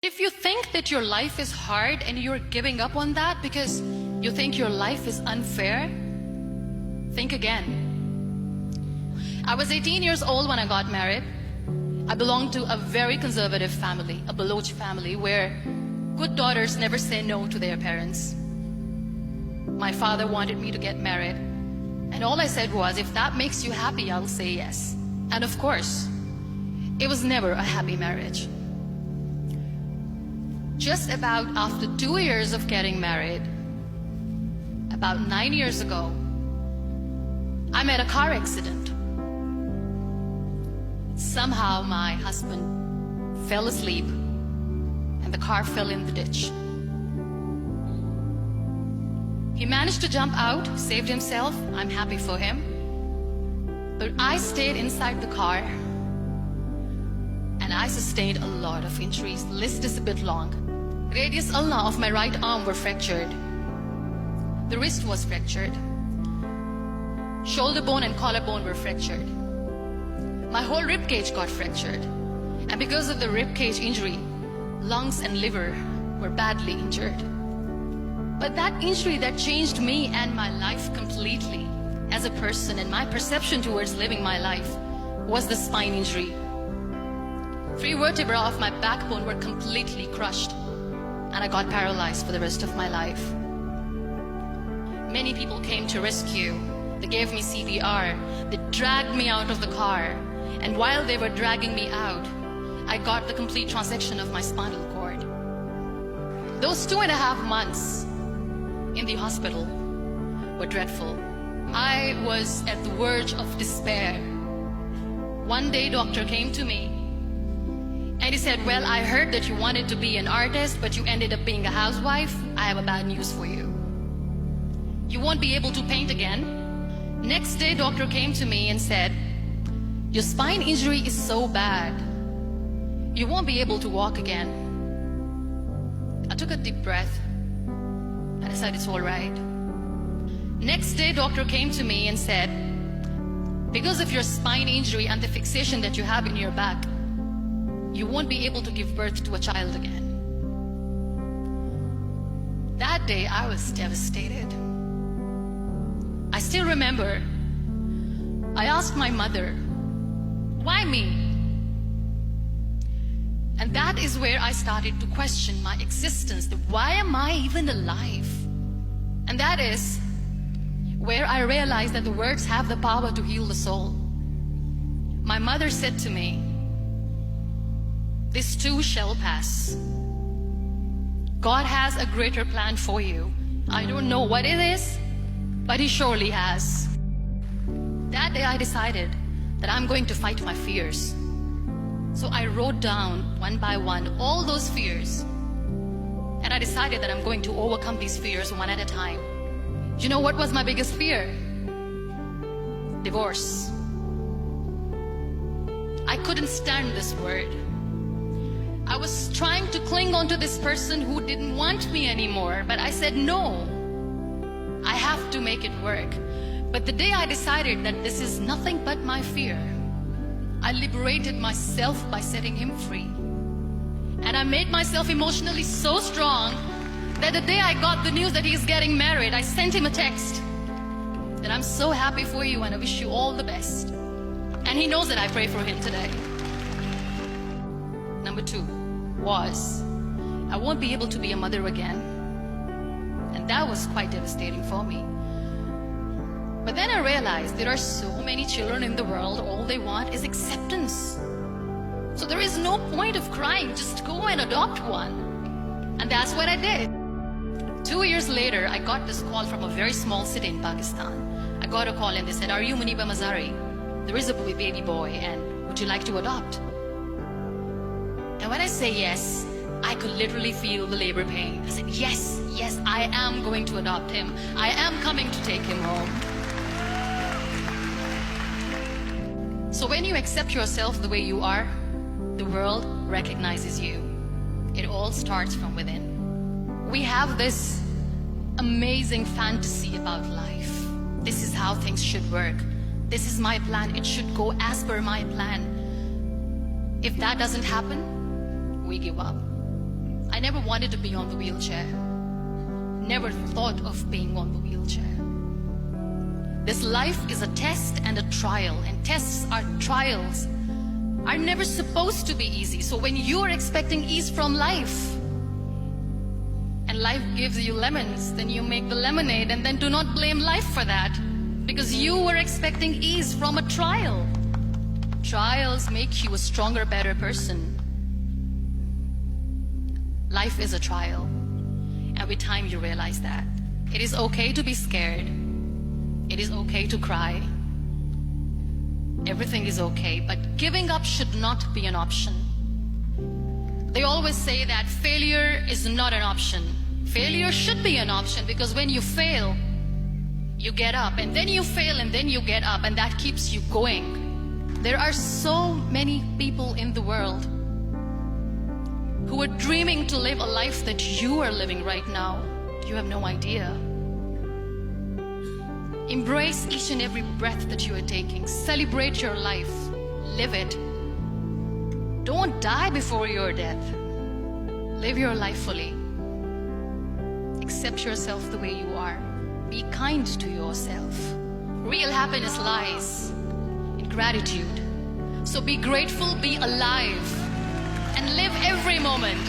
If you think that your life is hard and you're giving up on that because you think your life is unfair, think again. I was 18 years old when I got married. I belonged to a very conservative family, a Baloch family, where good daughters never say no to their parents. My father wanted me to get married, and all I said was, if that makes you happy, I'll say yes. And of course, it was never a happy marriage. Just about after 2 years of getting married, about 9 years ago, I met a car accident. Somehow my husband fell asleep and the car fell in the ditch. He managed to jump out, saved himself. I'm happy for him. But I stayed inside the car and I sustained a lot of injuries. The list is a bit long. Radius ulna of my right arm were fractured. The wrist was fractured. Shoulder bone and collarbone were fractured. My whole rib cage got fractured. And because of the rib cage injury, lungs and liver were badly injured. But that injury that changed me and my life completely as a person and my perception towards living my life was the spine injury. 3 vertebrae of my backbone were completely crushed and I got paralyzed for the rest of my life. Many people came to rescue. They gave me CPR. They dragged me out of the car. And while they were dragging me out, I got the complete transection of my spinal cord. Those 2.5 months in the hospital were dreadful. I was at the verge of despair. One day, doctor came to me and he said, well, I heard that you wanted to be an artist, but you ended up being a housewife. I have a bad news for you. You won't be able to paint again. Next day, doctor came to me and said, your spine injury is so bad, you won't be able to walk again. I took a deep breath and I said, it's all right. Next day, doctor came to me and said, because of your spine injury and the fixation that you have in your back, you won't be able to give birth to a child again. That day, I was devastated. I still remember, I asked my mother, why me? And that is where I started to question my existence. Why am I even alive? And that is where I realized that the words have the power to heal the soul. My mother said to me, this too shall pass. God has a greater plan for you. I don't know what it is, but He surely has. That day I decided that I'm going to fight my fears. So I wrote down one by one all those fears. And I decided that I'm going to overcome these fears one at a time. You know what was my biggest fear? Divorce. I couldn't stand this word. I was trying to cling on to this person who didn't want me anymore, but I said no. I have to make it work. But the day I decided that this is nothing but my fear, I liberated myself by setting him free. And I made myself emotionally so strong that the day I got the news that he's getting married, I sent him a text that I'm so happy for you and I wish you all the best. And he knows that I pray for him today. Number 2 was, I won't be able to be a mother again. And that was quite devastating for me. But then I realized there are so many children in the world, all they want is acceptance. So there is no point of crying, just go and adopt one. And that's what I did. 2 years later, I got this call from a very small city in Pakistan. I got a call and they said, are you Muniba Mazari? There is a baby boy and would you like to adopt? And when I say yes, I could literally feel the labor pain. I said, yes, yes, I am going to adopt him. I am coming to take him home. So when you accept yourself the way you are, the world recognizes you. It all starts from within. We have this amazing fantasy about life. This is how things should work. This is my plan. It should go as per my plan. If that doesn't happen, we give up. I never wanted to be on the wheelchair. Never thought of being on the wheelchair. This life is a test and a trial, and tests are trials are never supposed to be easy. So when you are expecting ease from life, and life gives you lemons, then you make the lemonade, and then do not blame life for that, because you were expecting ease from a trial. Trials make you a stronger, better person. Life is a trial, and with time you realize that. It is okay to be scared. It is okay to cry. Everything is okay, but giving up should not be an option. They always say that failure is not an option. Failure should be an option, because when you fail, you get up, and then you fail, and then you get up, and that keeps you going. There are so many people in the world who are dreaming to live a life that you are living right now. You have no idea. Embrace each and every breath that you are taking. Celebrate your life. Live it. Don't die before your death. Live your life fully. Accept yourself the way you are. Be kind to yourself. Real happiness lies in gratitude. So be grateful, be alive, and live every moment.